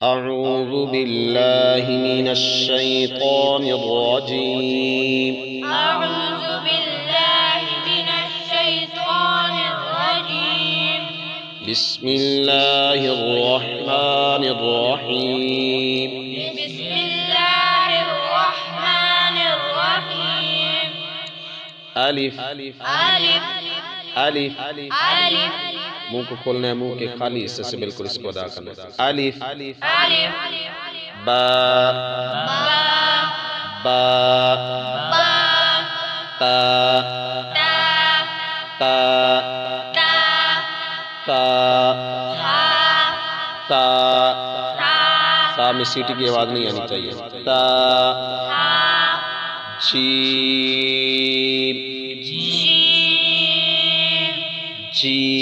أعوذ بالله من الشيطان الرجيم. أعوذ بالله من الشيطان الرجيم. بسم الله الرحمن الرحيم. بسم الله الرحمن الرحيم. ألف ألف ألف ألف منہ کو کھولنا ہے، منہ کے خالی حصے سے بالکل اس کو ادا کرنا ہے. الف ألف با با تا تا تا تا تا میں سیٹی کی آواز نہیں آنی چاہیے. تا جیم جیم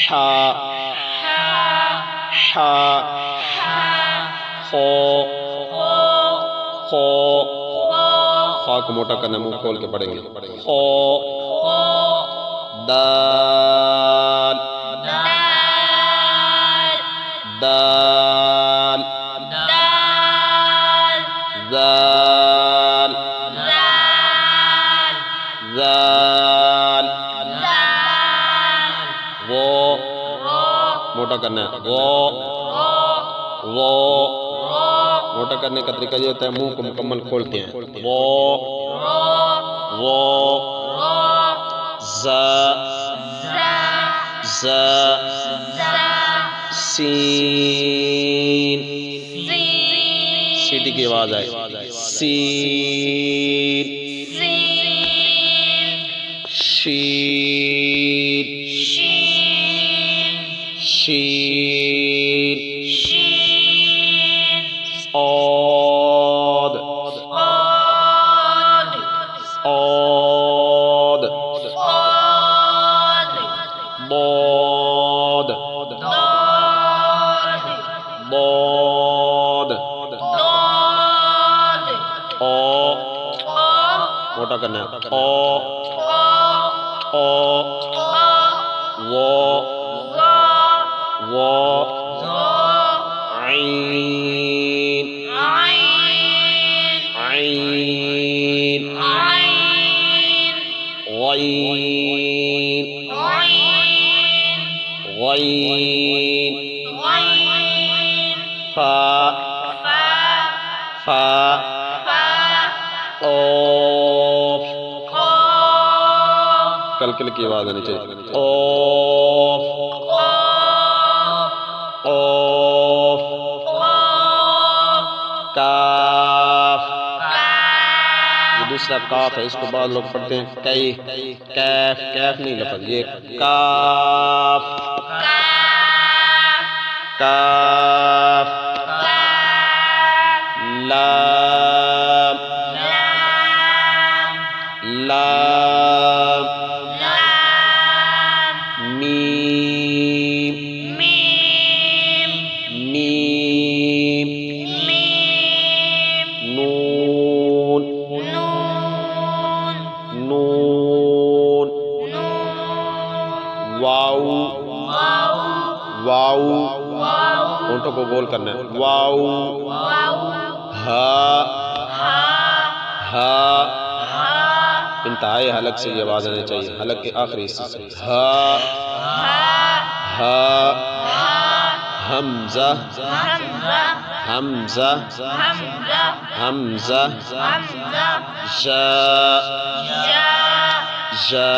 حا حا خو خو خا کو موٹا کرنا، منہ کھول کے پڑھیں گے. خو دال دال دال دال وہ موٹا کرنا ہے. وہ موٹا کرنے کا طریقہ یہ ہوتا ہے، منہ کو مکمل کھولتے ہیں. وہ ز ز سین سیٹی کی آواز آئے. سین شین شین صاد صاد ضاد ضاد موٹا کرنا ہے. وہ عین عین غین غین فا فا قاف کلکل کی آواز آنی چاہیے. قاف قاف کاف یہ دوسرا کاف ہے، اس کو بعض لوگ پڑھتے ہیں کئی. کیف کیف نہیں لفظ، یہ کاف کاف. لام لام میم میم نون نون واو واو ہونٹوں کو گول کرنا ہے. واو ہا ہا انتہائی حلق سے یہ آواز آنے چاہیے، حلق کے آخری حصے سے. ہا ہا حمزہ حمزہ حمزہ جا جا